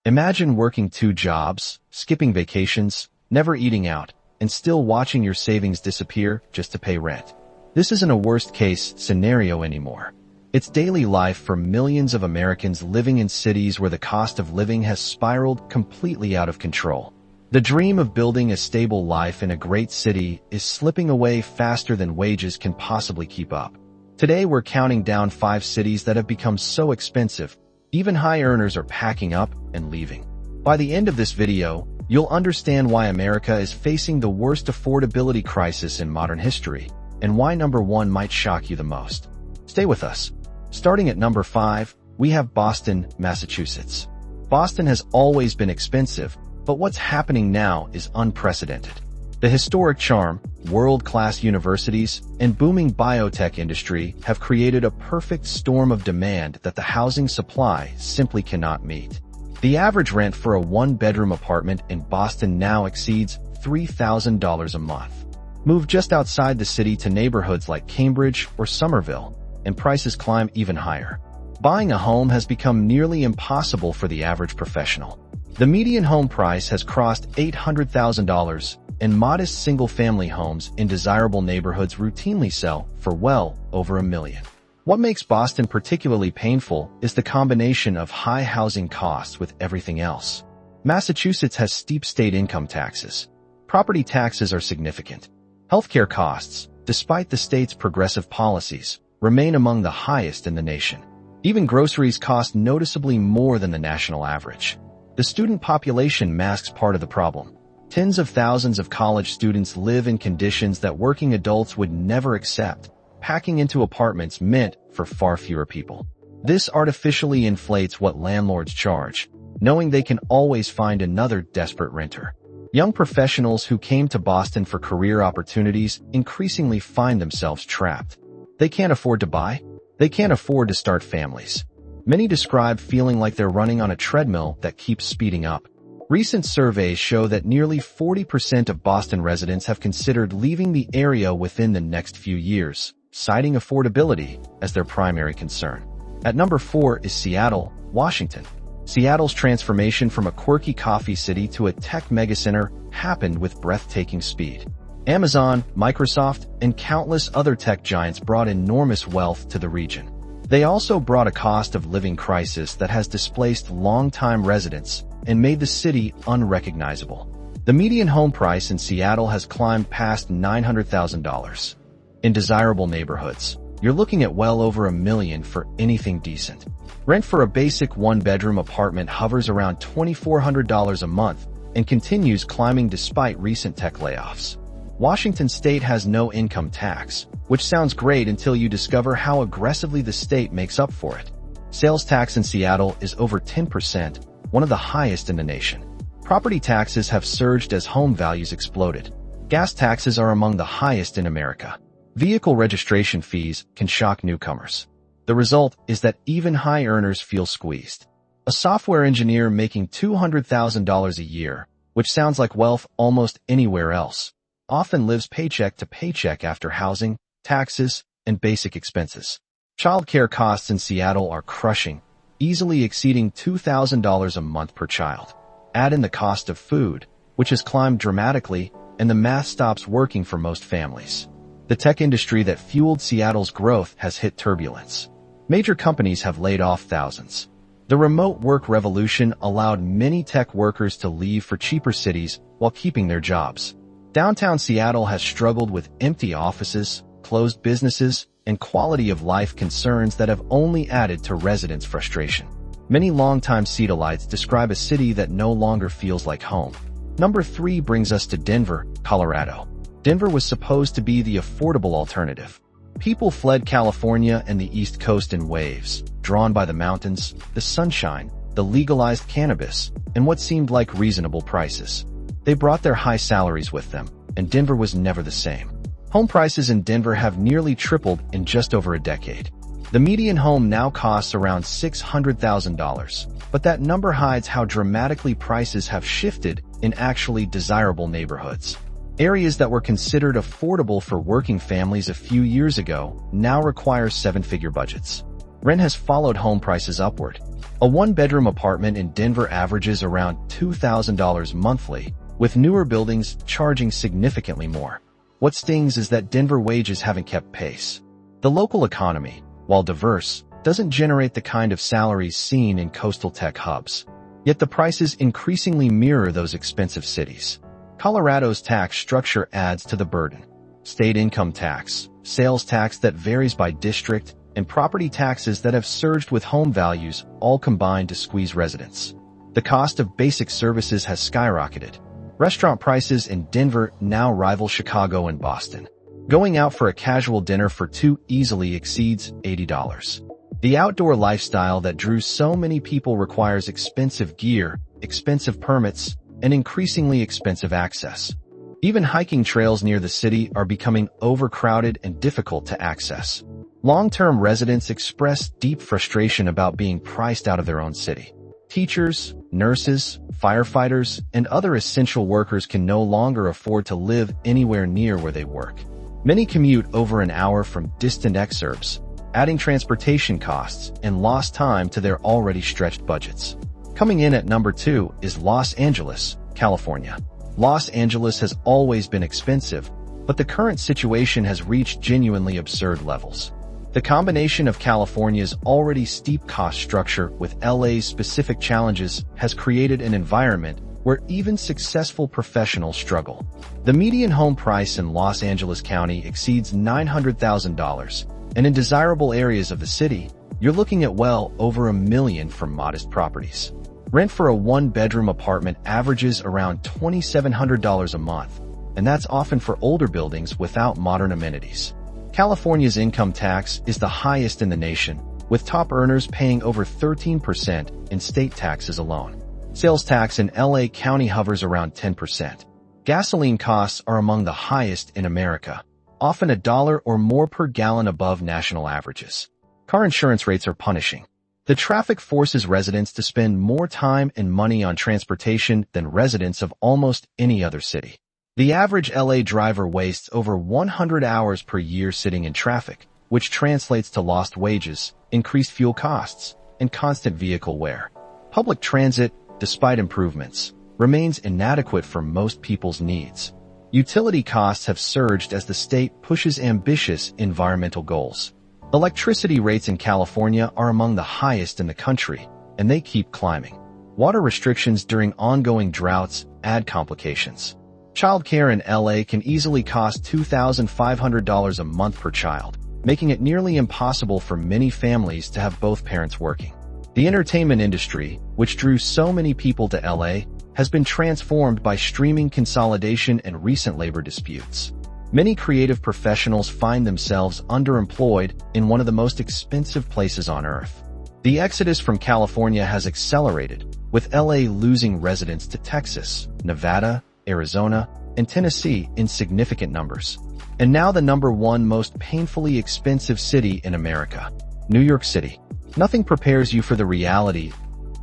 Imagine working 2 jobs, skipping vacations, never eating out, and still watching your savings disappear just to pay rent. This isn't a worst-case scenario anymore. It's daily life for millions of Americans living in cities where the cost of living has spiraled completely out of control. The dream of building a stable life in a great city is slipping away faster than wages can possibly keep up. Today we're counting down 5 cities that have become so expensive, even high earners are packing up and leaving. By the end of this video, you'll understand why America is facing the worst affordability crisis in modern history, and why number 1 might shock you the most. Stay with us. Starting at number 5, we have Boston, Massachusetts. Boston has always been expensive, but what's happening now is unprecedented. The historic charm, world-class universities, and booming biotech industry have created a perfect storm of demand that the housing supply simply cannot meet. The average rent for a 1-bedroom apartment in Boston now exceeds $3,000 a month. Move just outside the city to neighborhoods like Cambridge or Somerville, and prices climb even higher. Buying a home has become nearly impossible for the average professional. The median home price has crossed $800,000, and modest single-family homes in desirable neighborhoods routinely sell for well over $1 million. What makes Boston particularly painful is the combination of high housing costs with everything else. Massachusetts has steep state income taxes. Property taxes are significant. Healthcare costs, despite the state's progressive policies, remain among the highest in the nation. Even groceries cost noticeably more than the national average. The student population masks part of the problem. Tens of thousands of college students live in conditions that working adults would never accept, packing into apartments meant for far fewer people. This artificially inflates what landlords charge, knowing they can always find another desperate renter. Young professionals who came to Boston for career opportunities increasingly find themselves trapped. They can't afford to buy. They can't afford to start families. Many describe feeling like they're running on a treadmill that keeps speeding up. Recent surveys show that nearly 40% of Boston residents have considered leaving the area within the next few years, citing affordability as their primary concern. At number 4 is Seattle, Washington. Seattle's transformation from a quirky coffee city to a tech megacenter happened with breathtaking speed. Amazon, Microsoft, and countless other tech giants brought enormous wealth to the region. They also brought a cost of living crisis that has displaced longtime residents and made the city unrecognizable. The median home price in Seattle has climbed past $900,000. In desirable neighborhoods, you're looking at well over $1 million for anything decent. Rent for a basic 1-bedroom apartment hovers around $2,400 a month and continues climbing despite recent tech layoffs. Washington state has no income tax, which sounds great until you discover how aggressively the state makes up for it. Sales tax in Seattle is over 10%, one of the highest in the nation. Property taxes have surged as home values exploded. Gas taxes are among the highest in America. Vehicle registration fees can shock newcomers. The result is that even high earners feel squeezed. A software engineer making $200,000 a year, which sounds like wealth almost anywhere else, often lives paycheck to paycheck after housing, taxes, and basic expenses. Childcare costs in Seattle are crushing, easily exceeding $2,000 a month per child. Add in the cost of food, which has climbed dramatically, and the math stops working for most families. The tech industry that fueled Seattle's growth has hit turbulence. Major companies have laid off thousands. The remote work revolution allowed many tech workers to leave for cheaper cities while keeping their jobs. Downtown Seattle has struggled with empty offices, closed businesses, and quality of life concerns that have only added to residents' frustration. Many longtime Seattleites describe a city that no longer feels like home. Number 3 brings us to Denver, Colorado. Denver was supposed to be the affordable alternative. People fled California and the East Coast in waves, drawn by the mountains, the sunshine, the legalized cannabis, and what seemed like reasonable prices. They brought their high salaries with them, and Denver was never the same. Home prices in Denver have nearly tripled in just over a decade. The median home now costs around $600,000, but that number hides how dramatically prices have shifted in actually desirable neighborhoods. Areas that were considered affordable for working families a few years ago now require 7-figure budgets. Rent has followed home prices upward. A one-bedroom apartment in Denver averages around $2,000 monthly, with newer buildings charging significantly more. What stings is that Denver wages haven't kept pace. The local economy, while diverse, doesn't generate the kind of salaries seen in coastal tech hubs. Yet the prices increasingly mirror those expensive cities. Colorado's tax structure adds to the burden. State income tax, sales tax that varies by district, and property taxes that have surged with home values all combine to squeeze residents. The cost of basic services has skyrocketed. Restaurant prices in Denver now rival Chicago and Boston. Going out for a casual dinner for two easily exceeds $80. The outdoor lifestyle that drew so many people requires expensive gear, expensive permits, and increasingly expensive access. Even hiking trails near the city are becoming overcrowded and difficult to access. Long-term residents express deep frustration about being priced out of their own city. Teachers, nurses, firefighters, and other essential workers can no longer afford to live anywhere near where they work. Many commute over an hour from distant exurbs, adding transportation costs and lost time to their already stretched budgets. Coming in at number 2 is Los Angeles, California. Los Angeles has always been expensive, but the current situation has reached genuinely absurd levels. The combination of California's already steep cost structure with LA's specific challenges has created an environment where even successful professionals struggle. The median home price in Los Angeles County exceeds $900,000, and in desirable areas of the city, you're looking at well over $1 million for modest properties. Rent for a one-bedroom apartment averages around $2,700 a month, and that's often for older buildings without modern amenities. California's income tax is the highest in the nation, with top earners paying over 13% in state taxes alone. Sales tax in LA County hovers around 10%. Gasoline costs are among the highest in America, often $1 or more per gallon above national averages. Car insurance rates are punishing. The traffic forces residents to spend more time and money on transportation than residents of almost any other city. The average LA driver wastes over 100 hours per year sitting in traffic, which translates to lost wages, increased fuel costs, and constant vehicle wear. Public transit, despite improvements, remains inadequate for most people's needs. Utility costs have surged as the state pushes ambitious environmental goals. Electricity rates in California are among the highest in the country, and they keep climbing. Water restrictions during ongoing droughts add complications. Childcare in LA can easily cost $2,500 a month per child, making it nearly impossible for many families to have both parents working. The entertainment industry, which drew so many people to LA, has been transformed by streaming consolidation and recent labor disputes. Many creative professionals find themselves underemployed in one of the most expensive places on earth. The exodus from California has accelerated, with LA losing residents to Texas, Nevada, Arizona, and Tennessee in significant numbers. And now the number 1 most painfully expensive city in America, New York City. Nothing prepares you for the reality.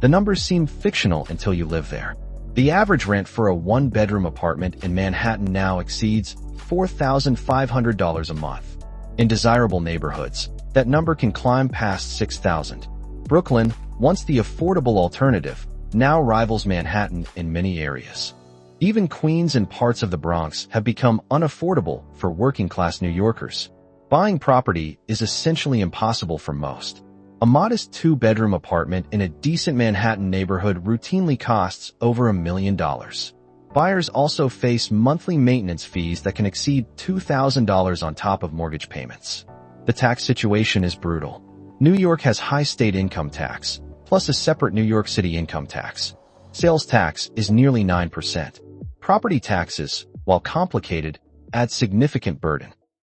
The numbers seem fictional until you live there. The average rent for a one-bedroom apartment in Manhattan now exceeds $4,500 a month. In desirable neighborhoods, that number can climb past $6,000. Brooklyn, once the affordable alternative, now rivals Manhattan in many areas. Even Queens and parts of the Bronx have become unaffordable for working-class New Yorkers. Buying property is essentially impossible for most. A modest 2-bedroom apartment in a decent Manhattan neighborhood routinely costs over $1 million. Buyers also face monthly maintenance fees that can exceed $2,000 on top of mortgage payments. The tax situation is brutal. New York has high state income tax, plus a separate New York City income tax. Sales tax is nearly 9%. Property taxes, while complicated, add significant burden.